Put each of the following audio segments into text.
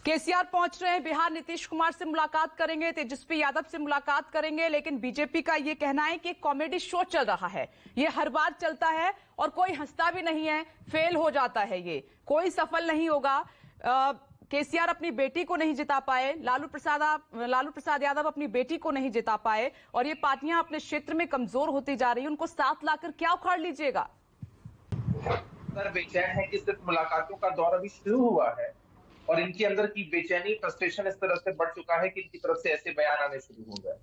केसीआर पहुंच रहे हैं बिहार, नीतीश कुमार से मुलाकात करेंगे, तेजस्वी यादव से मुलाकात करेंगे, लेकिन बीजेपी का यह कहना है कि कॉमेडी शो चल रहा है, ये हर बार चलता है और कोई हंसता भी नहीं है, फेल हो जाता है, ये कोई सफल नहीं होगा। केसीआर अपनी बेटी को नहीं जिता पाए, लालू प्रसाद यादव अपनी बेटी को नहीं जिता पाए और ये पार्टियां अपने क्षेत्र में कमजोर होती जा रही है, उनको साथ लाकर क्या उखाड़ लीजिएगा? सर बेचैन है कि सिर्फ मुलाकातों का दौर अभी शुरू हुआ है और इनके अंदर की बेचैनी, फ्रस्ट्रेशन इस तरह से बढ़ चुका है कि इनकी तरफ से ऐसे बयान आने शुरू हो गए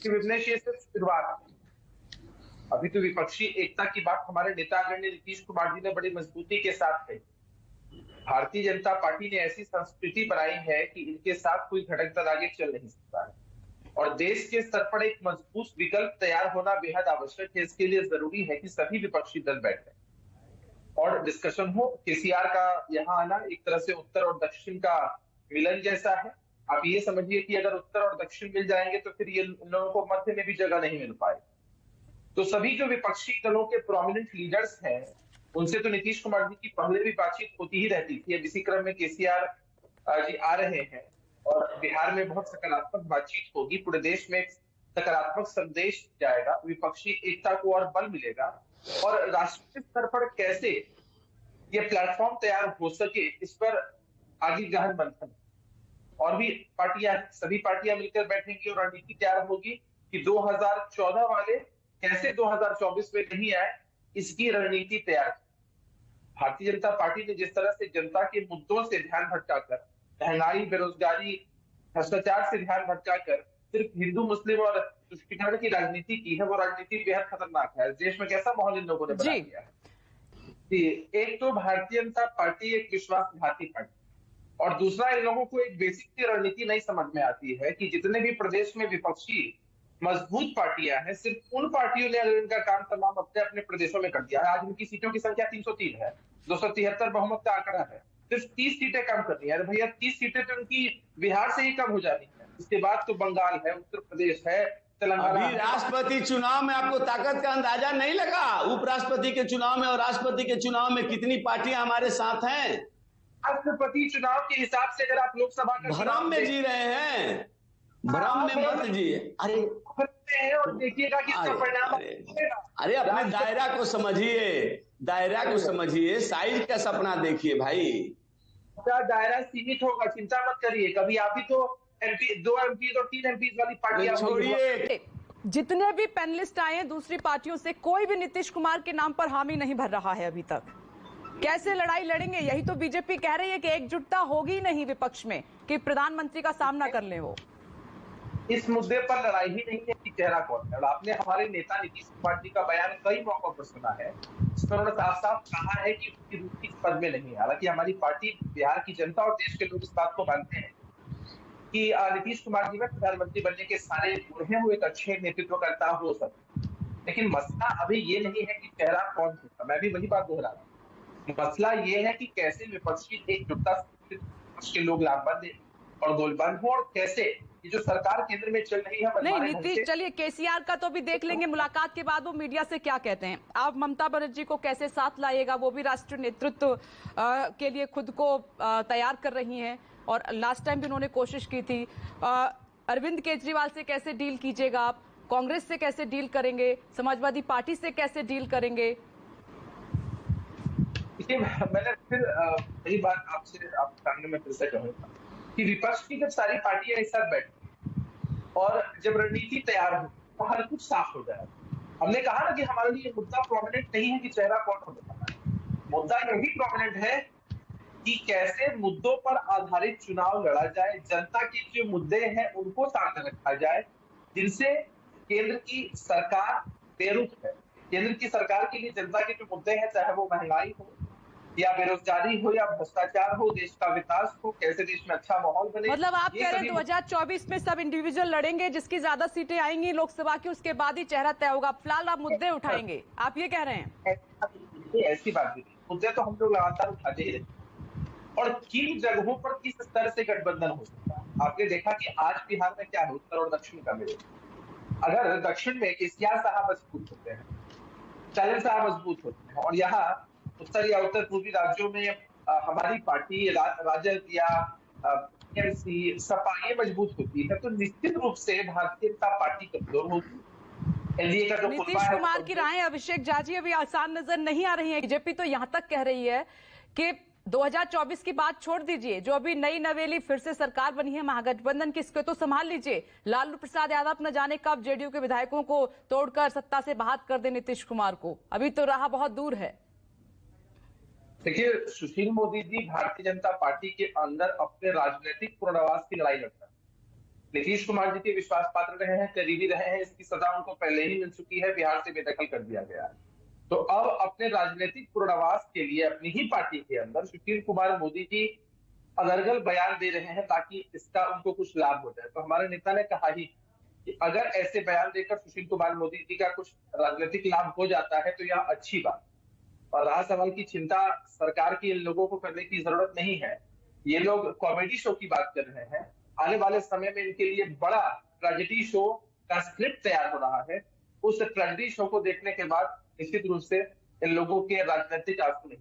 कि विघ्नेश ये सिर्फ शुरुआत है। अभी तो विपक्षी एकता की बात हमारे नेता आदरणीय नीतीश कुमार जी ने बड़ी मजबूती के साथ कही। भारतीय जनता पार्टी ने ऐसी संस्कृति बनाई है कि इनके साथ कोई घटक दल आगे चल नहीं सकता है और देश के स्तर पर एक मजबूत विकल्प तैयार होना बेहद आवश्यक है। इसके लिए जरूरी है कि सभी विपक्षी दल बैठे और डिस्कशन हो। केसीआर का यहाँ आना एक तरह से उत्तर और दक्षिण का मिलन जैसा है। आप ये समझिए कि अगर उत्तर और दक्षिण मिल जाएंगे तो फिर ये इन लोगों को मध्य में भी जगह नहीं मिल पाएगी। तो सभी जो विपक्षी दलों के प्रोमिनेंट लीडर्स हैं उनसे तो नीतीश कुमार जी की पहले भी बातचीत होती ही रहती थी। अब इसी क्रम में केसीआर जी आ रहे हैं और बिहार में बहुत सकारात्मक बातचीत होगी। पूरे देश में एक सकारात्मक संदेश जाएगा, विपक्षी एकता को और बल मिलेगा और राष्ट्रीय स्तर पर कैसे ये प्लेटफॉर्म तैयार हो सके इस पर आगे गहन मंथन और भी पार्टियां, सभी पार्टियां मिलकर बैठेंगी और रणनीति तैयार होगी कि 2014 वाले कैसे 2024 में नहीं आए, इसकी रणनीति तैयार। भारतीय जनता पार्टी ने जिस तरह से जनता के मुद्दों से ध्यान भटकाकर, महंगाई, बेरोजगारी, भ्रष्टाचार से ध्यान भटकाकर सिर्फ हिंदू मुस्लिम और तुष्टीकरण की राजनीति की है, वो राजनीति बेहद खतरनाक है। देश में कैसा माहौल इन लोगों ने बना दिया है। एक तो भारतीय जनता पार्टी एक विश्वासघाती पार्टी और दूसरा इन लोगों को एक बेसिक सी रणनीति नहीं समझ में आती है कि जितने भी प्रदेश में विपक्षी मजबूत पार्टियां हैं, सिर्फ उन पार्टियों ने अगर इनका काम तमाम अपने अपने प्रदेशों में कर दिया है। आज उनकी सीटों की संख्या 303 है, 273 बहुमत का आंकड़ा है, सिर्फ 30 सीटें कम करनी है। भैया 30 सीटें तो उनकी बिहार से ही कम हो जानी है, इसके बाद तो बंगाल है, उत्तर प्रदेश है, तेलंगाना। अभी राष्ट्रपति चुनाव में आपको ताकत का अंदाजा नहीं लगा? उपराष्ट्रपति के चुनाव में और राष्ट्रपति के चुनाव में कितनी पार्टियां हमारे साथ हैं? राष्ट्रपति चुनाव के हिसाब से अगर आप लोकसभा का भ्रम में जी रहे हैं, भ्रम में मत जी। और देखिएगा कि इसका परिणाम। अरे अपने दायरा को समझिए, दायरा को समझिए, साइज का सपना देखिए भाई। दायरा सीमित होगा, चिंता मत करिए। कभी आप ही तो एमपी, 2 एमपी और 3 एमपी वाली पार्टियां छोड़िए। जितने भी पैनलिस्ट आए हैं दूसरी पार्टियों से, कोई भी नीतीश कुमार के नाम पर हामी नहीं भर रहा है अभी तक। कैसे लड़ाई लड़ेंगे? यही तो बीजेपी कह रही है कि एकजुटता होगी नहीं विपक्ष में कि प्रधानमंत्री का सामना कर ले। वो इस मुद्दे पर लड़ाई ही नहीं है कि चेहरा कौन है। आपने हमारे नेता नीतीश कुमार जी का बयान कई मौकों पर सुना है, जिसमें उन्होंने साफ साफ कहा है कि उनकी रुचि इस पद में नहीं है। हालांकि हमारी पार्टी, बिहार की जनता और देश के लोग इस बात को मानते हैं कि नीतीश कुमार जी में प्रधानमंत्री बनने के सारे गुण हैं, वो एक अच्छे नेतृत्वकर्ता हो सकते, लेकिन मसला अभी ये नहीं है कि चेहरा कौन होगा। मैं भी वही बात दोहरा रहा हूँ। मसला ये है कि कैसे विपक्ष की एकजुटता के लोग लामबंद और गोलबंद हो और कैसे ये जो सरकार केंद्र में चल रही है। नहीं नीतीश, चलिए केसीआर का तो भी देख लेंगे मुलाकात के बाद वो मीडिया से क्या कहते हैं। आप ममता बनर्जी को कैसे साथ लाइएगा? वो भी राष्ट्रीय नेतृत्व के लिए खुद को तैयार कर रही हैं और लास्ट टाइम भी उन्होंने कोशिश की थी। अरविंद केजरीवाल से कैसे डील कीजिएगा आप? कांग्रेस से कैसे डील करेंगे? समाजवादी पार्टी से कैसे डील करेंगे? मैंने फिर यही बात आपसे आप सामने में फिर से कहूंगा कि विपक्ष की जब सारी पार्टियां एक साथ बैठी और जब रणनीति तैयार हो तो हर कुछ साफ हो जाए। हमने कहा ना कि हमारे लिए मुद्दा प्रोमिनेंट नहीं है कि चेहरा कौन होगा, मुद्दा यही प्रोमिनेंट है कि कैसे मुद्दों पर आधारित चुनाव लड़ा जाए, जनता के जो मुद्दे हैं उनको सामने रखा जाए, जिनसे केंद्र की सरकार बेरुख है। केंद्र की सरकार के लिए जनता के जो मुद्दे हैं, चाहे वो महंगाई हो या बेरोजगारी हो या भ्रष्टाचार हो, देश का विकास हो, कैसे देश में अच्छा माहौल बने। मतलब आप कह रहे हैं 2024 में सब इंडिविजुअल लड़ेंगे, जिसकी ज्यादा सीटें आएंगी लोकसभा की उसके बाद ही चेहरा तय होगा। फिलहाल आप मुद्दे उठाएंगे, आप ये कह रहे हैं? ऐसी बात नहीं, मुद्दे तो हम लोग लगातार उठाते ही रहते और किन जगहों पर किस स्तर से गठबंधन हो सकता है। आपने देखा कि आज बिहार में क्या है, उत्तर और दक्षिण का मेल। अगर दक्षिण में केसीआर साहब मजबूत होते हैं, चालन साहब मजबूत होते हैं और यहाँ उत्तर या उत्तर पूर्वी राज्यों में हमारी पार्टी राजद या टीएमसी, सपा ये मजबूत होती है तो निश्चित रूप से भारतीय जनता पार्टी कमजोर होगी। एनडीए का जो नीतीश कुमार की राय अभिषेक जाजी अभी आसान नजर नहीं आ रही है। बीजेपी तो यहां तक कह रही है कि 2024 की बात छोड़ दीजिए, जो अभी नई नवेली फिर से सरकार बनी है महागठबंधन की, इसको तो संभाल लीजिए। लालू प्रसाद यादव न जाने कब जेडीयू के विधायकों को तोड़कर सत्ता से बाहर कर दे नीतीश कुमार को, अभी तो राह बहुत दूर है। देखिए, सुशील मोदी जी भारतीय जनता पार्टी के अंदर अपने राजनीतिक पुनर्वास की लड़ाई लड़ते हैं। नीतीश कुमार जी के विश्वास पात्र रहे हैं, करीबी रहे हैं, इसकी सजा उनको पहले ही मिल चुकी है, बिहार से बेदखल कर दिया गया है। तो अब अपने राजनीतिक पुनर्वास के लिए अपनी ही पार्टी के अंदर सुशील कुमार मोदी जी अनर्गल बयान दे रहे हैं ताकि इसका उनको कुछ लाभ हो जाए। तो हमारे नेता ने कहा ही कि अगर ऐसे बयान देकर सुशील कुमार मोदी जी का कुछ राजनीतिक लाभ हो जाता है तो यह अच्छी बात। और रहा सवाल की चिंता सरकार की इन लोगों को करने की जरूरत नहीं है। ये लोग कॉमेडी शो की बात कर रहे हैं, आने वाले समय में इनके लिए बड़ा ट्रेजेडी शो का स्क्रिप्ट तैयार हो रहा है। उस ट्रेजेडी शो को देखने के बाद निश्चित रूप से इन लोगों के राजनीतिक आंसू नहीं